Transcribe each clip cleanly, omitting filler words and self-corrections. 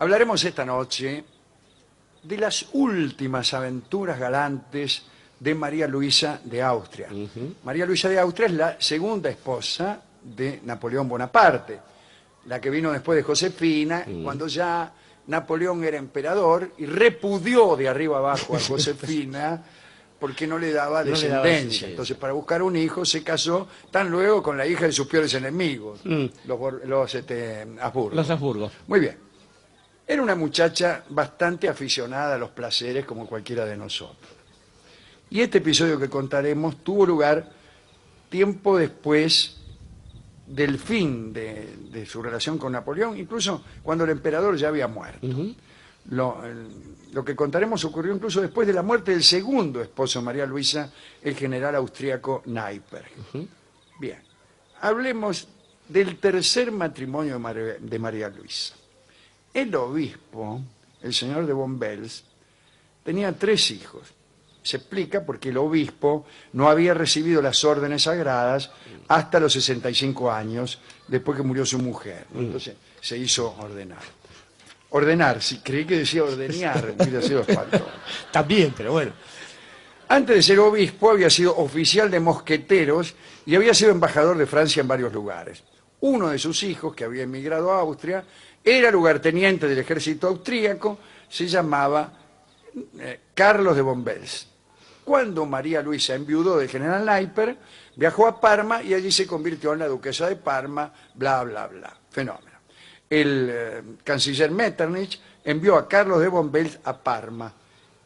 Hablaremos esta noche de las últimas aventuras galantes de María Luisa de Austria. María Luisa de Austria es la segunda esposa de Napoleón Bonaparte, la que vino después de Josefina, cuando ya Napoleón era emperador y repudió de arriba abajo a Josefina porque no le daba descendencia. Entonces, para buscar un hijo, se casó tan luego con la hija de sus peores enemigos, los Habsburgo. Los Habsburgo. Muy bien. Era una muchacha bastante aficionada a los placeres como cualquiera de nosotros. Y este episodio que contaremos tuvo lugar tiempo después del fin de su relación con Napoleón, incluso cuando el emperador ya había muerto. Lo que contaremos ocurrió incluso después de la muerte del segundo esposo de María Luisa, el general austríaco Neipperg. Bien, hablemos del tercer matrimonio de María Luisa. El obispo, el señor de Bombels, tenía 3 hijos. Se explica porque el obispo no había recibido las órdenes sagradas hasta los 65 años, después que murió su mujer. Entonces se hizo ordenar. Ordenar, sí, creí que decía ordeñar, hubiera sido espantoso. También, pero bueno. Antes de ser obispo había sido oficial de mosqueteros y había sido embajador de Francia en varios lugares. Uno de sus hijos, que había emigrado a Austria, era lugarteniente del ejército austríaco, se llamaba Carlos de Bombels. Cuando María Luisa enviudó del general Neipperg, viajó a Parma y allí se convirtió en la duquesa de Parma, bla, bla, bla. Fenómeno. El canciller Metternich envió a Carlos de Bombels a Parma.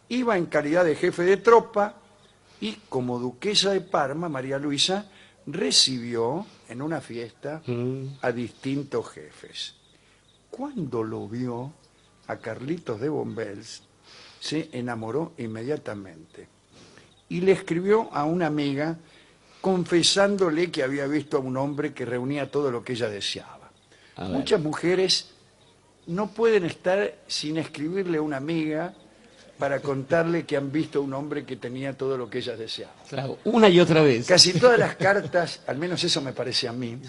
Iba en calidad de jefe de tropa y como duquesa de Parma, María Luisa recibió en una fiesta a distintos jefes. Cuando lo vio a Carlitos de Bombels, se enamoró inmediatamente y le escribió a una amiga confesándole que había visto a un hombre que reunía todo lo que ella deseaba. Muchas mujeres no pueden estar sin escribirle a una amiga para contarle que han visto a un hombre que tenía todo lo que ellas deseaban. Claro, una y otra vez. Casi todas las cartas, al menos eso me parece a mí,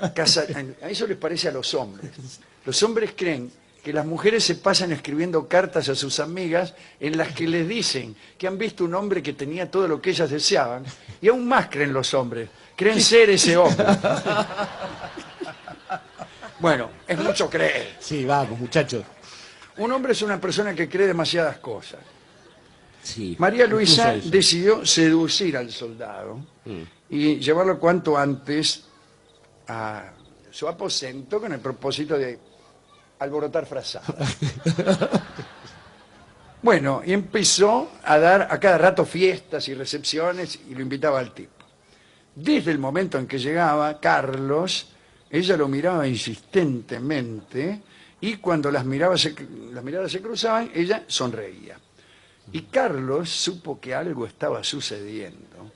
a eso les parece a los hombres. Los hombres creen que las mujeres se pasan escribiendo cartas a sus amigas en las que les dicen que han visto un hombre que tenía todo lo que ellas deseaban, y aún más creen los hombres, creen ser ese hombre. Bueno, es mucho creer. Sí, vamos, muchachos. Un hombre es una persona que cree demasiadas cosas. Sí, María Luisa decidió seducir al soldado y llevarlo cuanto antes a su aposento con el propósito de alborotar frazadas. Bueno, y empezó a dar a cada rato fiestas y recepciones y lo invitaba al tipo. Desde el momento en que llegaba Carlos, ella lo miraba insistentemente y cuando las miradas se cruzaban, ella sonreía. Y Carlos supo que algo estaba sucediendo,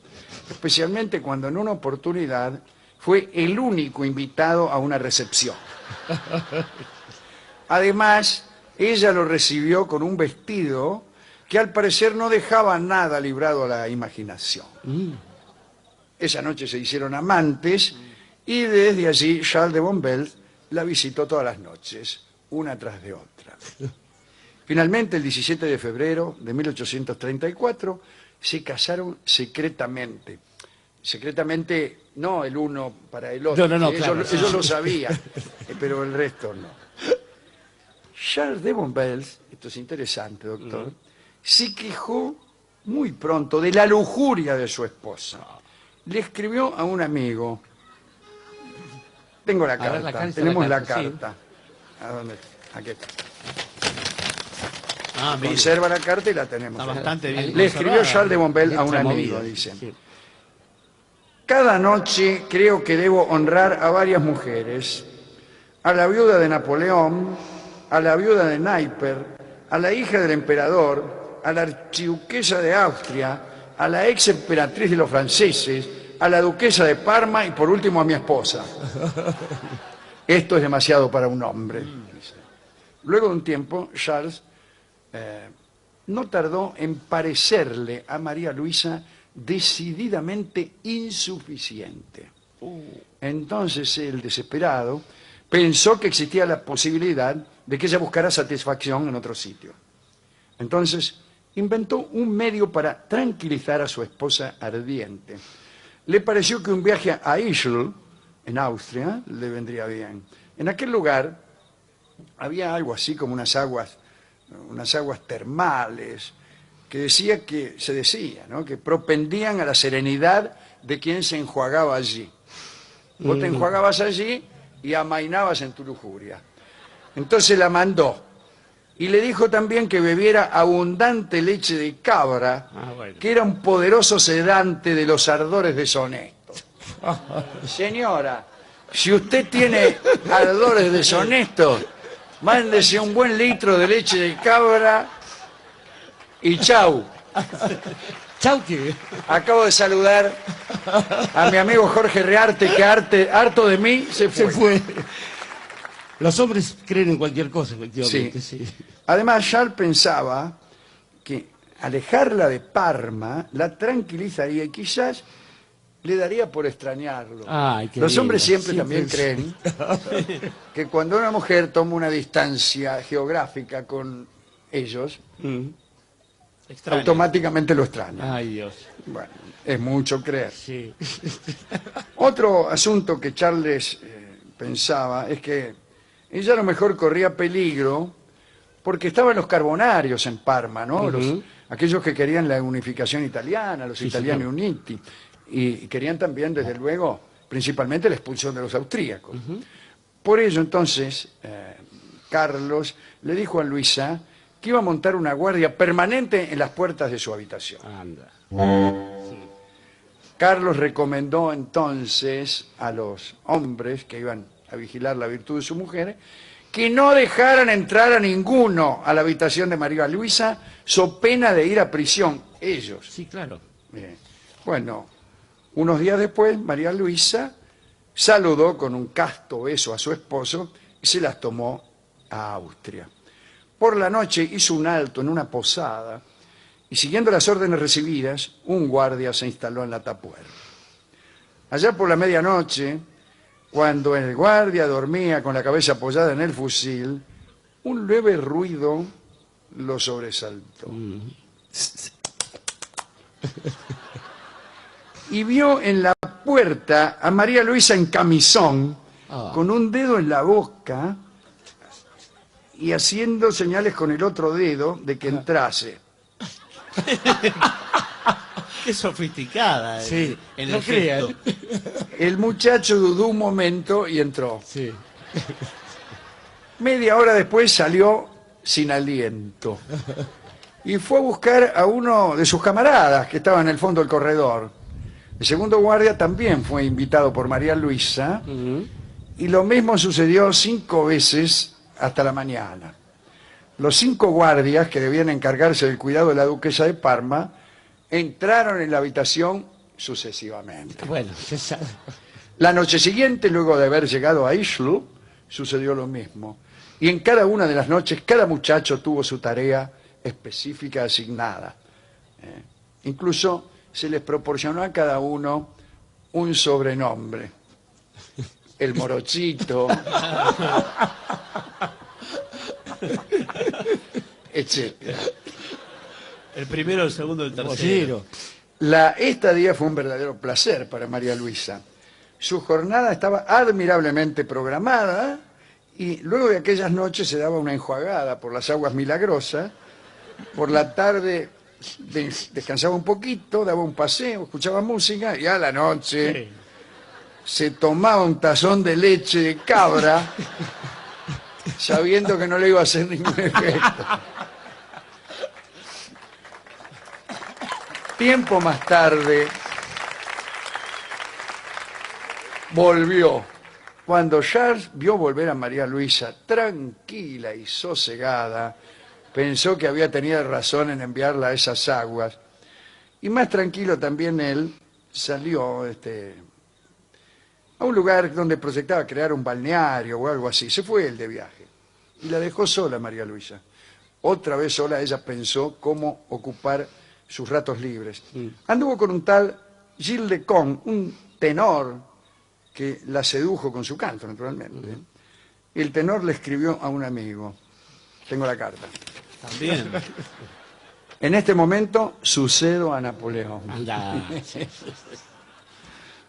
especialmente cuando en una oportunidad fue el único invitado a una recepción. Además, ella lo recibió con un vestido que al parecer no dejaba nada librado a la imaginación. Esa noche se hicieron amantes y desde allí Charles de Bombels la visitó todas las noches, una tras de otra. Finalmente, el 17 de febrero de 1834, se casaron secretamente. Secretamente, no el uno para el otro. No, claro. Ellos lo sabían, pero el resto no. Charles de Bombels, esto es interesante, doctor, se quejó muy pronto de la lujuria de su esposa. Le escribió a un amigo. Tengo la carta, tenemos la carta. Sí. ¿A dónde? Aquí está. Conserva la carta y la tenemos. Está bastante bien. Le escribió Charles de Bombels a un amigo, dice. Sí. Cada noche creo que debo honrar a varias mujeres. A la viuda de Napoleón, a la viuda de Neipperg, a la hija del emperador, a la archiduquesa de Austria, a la ex emperatriz de los franceses, a la duquesa de Parma y por último a mi esposa. Esto es demasiado para un hombre. Luego de un tiempo, Charles no tardó en parecerle a María Luisa decididamente insuficiente. Entonces él, desesperado, pensó que existía la posibilidad de que ella buscara satisfacción en otro sitio. Entonces, inventó un medio para tranquilizar a su esposa ardiente. Le pareció que un viaje a Ischl, en Austria, le vendría bien. En aquel lugar había algo así como unas aguas termales, que se decía, ¿no?, que propendían a la serenidad de quien se enjuagaba allí. Vos te enjuagabas allí y amainabas en tu lujuria. Entonces la mandó. Y le dijo también que bebiera abundante leche de cabra, bueno, que era un poderoso sedante de los ardores deshonestos. Señora, si usted tiene ardores deshonestos, mándese un buen litro de leche de cabra y chau. chau que... Acabo de saludar a mi amigo Jorge Rearte, que harto de mí se fue. Los hombres creen en cualquier cosa, efectivamente. Sí. Además, Charles pensaba que alejarla de Parma la tranquilizaría y quizás le daría por extrañarlo. Ay, qué Los hombres lindo. siempre también creen que cuando una mujer toma una distancia geográfica con ellos, automáticamente lo extraña. Ay, Dios. Bueno, es mucho creer. Sí. Otro asunto que Charles pensaba es que ella a lo mejor corría peligro porque estaban los carbonarios en Parma, ¿no? Aquellos que querían la unificación italiana, los italiani uniti, y querían también, desde luego, principalmente la expulsión de los austríacos. Por ello, entonces, Carlos le dijo a Luisa que iba a montar una guardia permanente en las puertas de su habitación. Anda. Carlos recomendó entonces a los hombres que iban a vigilar la virtud de su mujer que no dejaran entrar a ninguno a la habitación de María Luisa, so pena de ir a prisión, ellos. Sí, claro. Bien. Bueno, unos días después, María Luisa saludó con un casto beso a su esposo y se las tomó a Austria. Por la noche hizo un alto en una posada y, siguiendo las órdenes recibidas, un guardia se instaló en la tapuerta. Allá por la medianoche, cuando el guardia dormía con la cabeza apoyada en el fusil, un leve ruido lo sobresaltó. Y vio en la puerta a María Luisa en camisón, con un dedo en la boca y haciendo señales con el otro dedo de que entrase. Qué sofisticada. Sí, en no el gesto. crean. El muchacho dudó un momento y entró. Sí. Media hora después salió sin aliento y fue a buscar a uno de sus camaradas que estaba en el fondo del corredor. El segundo guardia también fue invitado por María Luisa y lo mismo sucedió 5 veces hasta la mañana. Los 5 guardias que debían encargarse del cuidado de la duquesa de Parma entraron en la habitación sucesivamente. Bueno, se sabe. La noche siguiente, luego de haber llegado a Ischl, sucedió lo mismo. Y en cada una de las noches, cada muchacho tuvo su tarea específica asignada. Incluso se les proporcionó a cada uno un sobrenombre. El morochito, etcétera. El primero, el segundo, el tercero. Bollero. La estadía fue un verdadero placer para María Luisa. Su jornada estaba admirablemente programada y luego de aquellas noches se daba una enjuagada por las aguas milagrosas. Por la tarde descansaba un poquito, daba un paseo, escuchaba música y a la noche se tomaba un tazón de leche de cabra sabiendo que no le iba a hacer ningún efecto. Tiempo más tarde volvió. Cuando Charles vio volver a María Luisa tranquila y sosegada, pensó que había tenido razón en enviarla a esas aguas. Y más tranquilo también él salió a un lugar donde proyectaba crear un balneario o algo así. Se fue él de viaje y la dejó sola María Luisa. Otra vez sola ella pensó cómo ocupar sus ratos libres. Anduvo con un tal Gilles Lecon, un tenor que la sedujo con su canto, naturalmente. el tenor le escribió a un amigo. Tengo la carta. También. En este momento sucedo a Napoleón. Anda.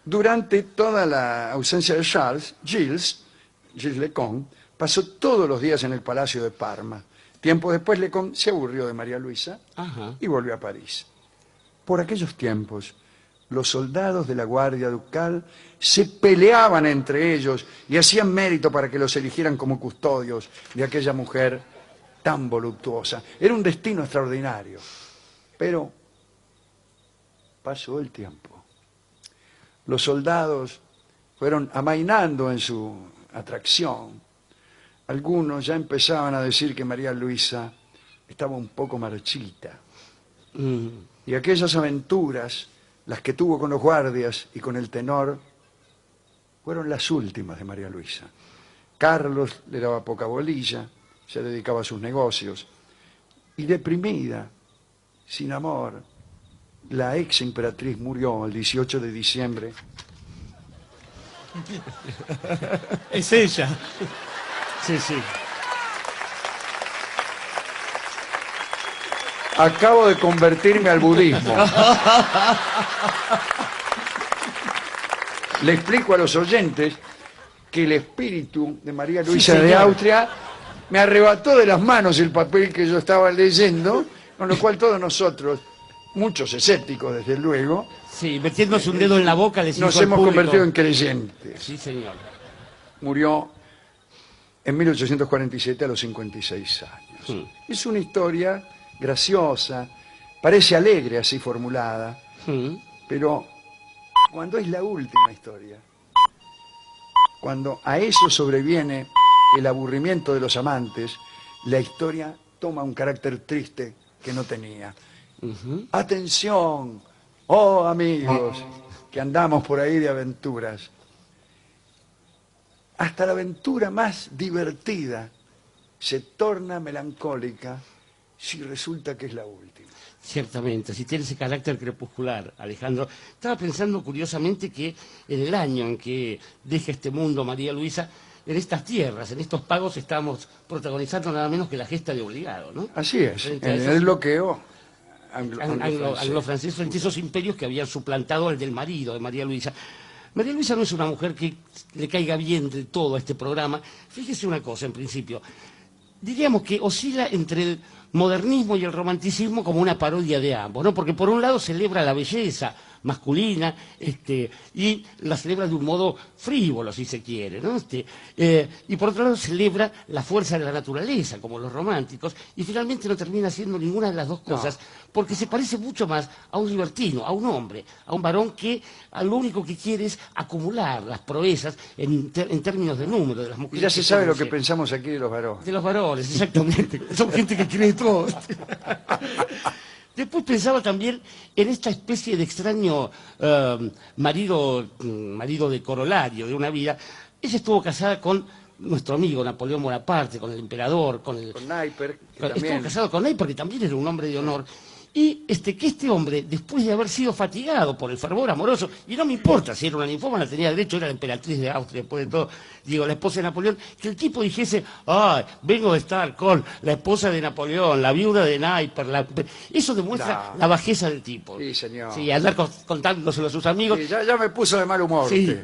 Durante toda la ausencia de Gilles Lecomte pasó todos los días en el Palacio de Parma. Tiempo después Lecomte se aburrió de María Luisa Ajá. y volvió a París. Por aquellos tiempos, los soldados de la Guardia Ducal se peleaban entre ellos y hacían mérito para que los eligieran como custodios de aquella mujer tan voluptuosa. Era un destino extraordinario. Pero pasó el tiempo. Los soldados fueron amainando en su atracción. Algunos ya empezaban a decir que María Luisa estaba un poco marchita. Y aquellas aventuras, las que tuvo con los guardias y con el tenor, fueron las últimas de María Luisa. Carlos le daba poca bolilla, se dedicaba a sus negocios. Y deprimida, sin amor, la ex emperatriz murió el 18 de diciembre. Es ella. Sí, sí. Acabo de convertirme al budismo. Le explico a los oyentes que el espíritu de María Luisa de señor. Austria me arrebató de las manos el papel que yo estaba leyendo, con lo cual todos nosotros, muchos escépticos desde luego, Sí, metiéndose un dedo en la boca le nos dijo al hemos público. convertido en creyentes. Sí, señor. Murió en 1847 a los 56 años. Sí. Es una historia graciosa, parece alegre así formulada, pero cuando es la última historia, cuando a eso sobreviene el aburrimiento de los amantes, la historia toma un carácter triste que no tenía. Atención, oh amigos, que andamos por ahí de aventuras. Hasta la aventura más divertida se torna melancólica si resulta que es la última. Ciertamente, si tiene ese carácter crepuscular, Alejandro. Estaba pensando curiosamente que en el año en que deja este mundo María Luisa, en estas tierras, en estos pagos, estábamos protagonizando nada menos que la gesta de Obligado, ¿no? Así es, Frente a en esos el bloqueo anglo-francés. anglo-francés, frente a esos imperios que habían suplantado al del marido de María Luisa. María Luisa no es una mujer que le caiga bien de todo a este programa. Fíjese una cosa, en principio. Diríamos que oscila entre el modernismo y el romanticismo como una parodia de ambos, ¿no? Porque por un lado celebra la belleza masculina y la celebra de un modo frívolo, si se quiere, ¿no? Y por otro lado celebra la fuerza de la naturaleza, como los románticos, y finalmente no termina haciendo ninguna de las dos cosas, porque se parece mucho más a un libertino, a un hombre, a un varón que lo único que quiere es acumular las proezas en términos de número de las Y mujeres. ya se sabe lo que conoce. pensamos aquí de los varones. De los varones, exactamente. Son gente que cree todo. Después pensaba también en esta especie de extraño marido de corolario de una vida. Ella estuvo casada con nuestro amigo Napoleón Bonaparte, con el emperador, Con Napier, que Estuvo también... casado con él porque también era un hombre de honor. Y que este hombre, después de haber sido fatigado por el fervor amoroso, y no me importa si era una ninfómana, tenía derecho, era la emperatriz de Austria, después de todo, digo, la esposa de Napoleón, que el tipo dijese, ay, vengo de estar con la esposa de Napoleón, la viuda de Napier, eso demuestra la bajeza del tipo. Sí, señor. Sí, andar contándoselo a sus amigos. Sí, ya me puso de mal humor Sí, usted.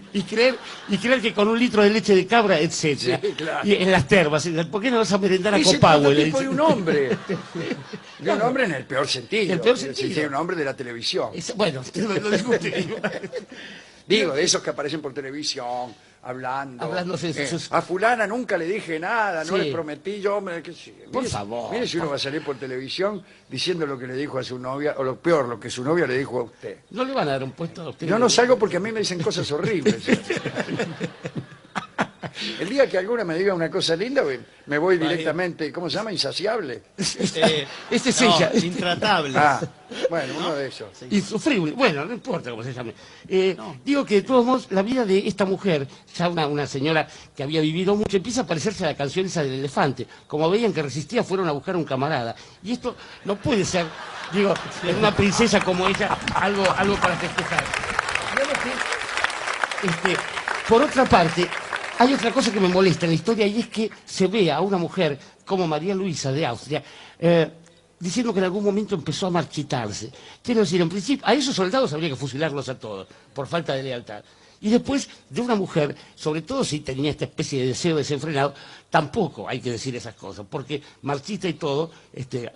y creer que con un litro de leche de cabra, etcétera, Sí, claro. y en las termas, ¿por qué no vas a merendar a Ese Copahue? Le tipo dice. de un hombre. De un hombre en el peor sentido. En el peor Quiero sentido. decir, un hombre de la televisión. Bueno, usted lo discute. Digo, de esos que aparecen por televisión, hablando. Hablándose de sus- A fulana nunca le dije nada, no Sí. le prometí, yo, hombre, que sí. Por Mire, favor. Mire si uno va a salir por televisión diciendo lo que le dijo a su novia, o lo peor, lo que su novia le dijo a usted. No le van a dar un puesto a usted. Yo no salgo porque a mí me dicen cosas horribles. El día que alguna me diga una cosa linda, me voy directamente, ¿cómo se llama? Insaciable. Este es no, ella. Intratable. Ah, bueno, uno de esos. Insufrible. Bueno, no importa cómo se llame. Digo que de todos modos la vida de esta mujer, ya una señora que había vivido mucho, empieza a parecerse a la canción esa del elefante. Como veían que resistía, fueron a buscar a un camarada. Y esto no puede ser, digo, en una princesa como ella, algo para festejar. Digamos que, por otra parte, Hay otra cosa que me molesta en la historia y es que se ve a una mujer como María Luisa de Austria diciendo que en algún momento empezó a marchitarse. Quiero decir, en principio, a esos soldados habría que fusilarlos a todos por falta de lealtad. Y después de una mujer, sobre todo si tenía esta especie de deseo desenfrenado, tampoco hay que decir esas cosas, porque marchita y todo,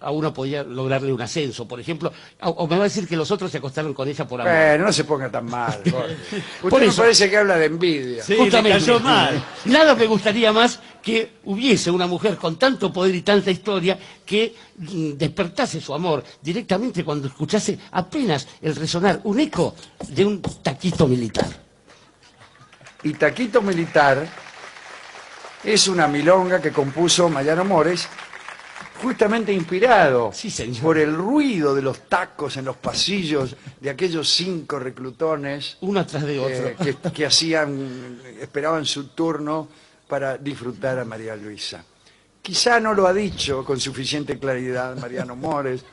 a uno podía lograrle un ascenso, por ejemplo, o me va a decir que los otros se acostaron con ella por amor. No se ponga tan mal, Jorge. Usted Por me eso- parece que habla de envidia. Sí, le cayó mal. Nada me gustaría más que hubiese una mujer con tanto poder y tanta historia que despertase su amor directamente cuando escuchase apenas el resonar, un eco de un taquito militar. Y Taquito Militar es una milonga que compuso Mariano Mores, justamente inspirado Sí, señor. por el ruido de los tacos en los pasillos de aquellos 5 reclutones Uno tras de otro. que esperaban su turno para disfrutar a María Luisa. Quizá no lo ha dicho con suficiente claridad Mariano Mores,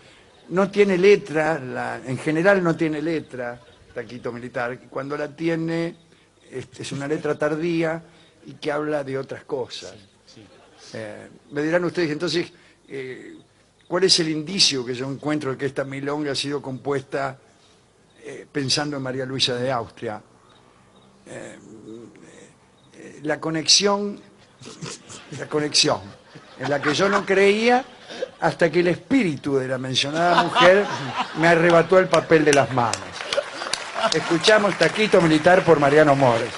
no tiene letra, en general no tiene letra, Taquito Militar, cuando la tiene es una letra tardía y que habla de otras cosas. Me dirán ustedes entonces, ¿cuál es el indicio que yo encuentro de que esta milonga ha sido compuesta pensando en María Luisa de Austria? La conexión en la que yo no creía hasta que el espíritu de la mencionada mujer me arrebató el papel de las manos. Escuchamos Taquito Militar por Mariano Mores.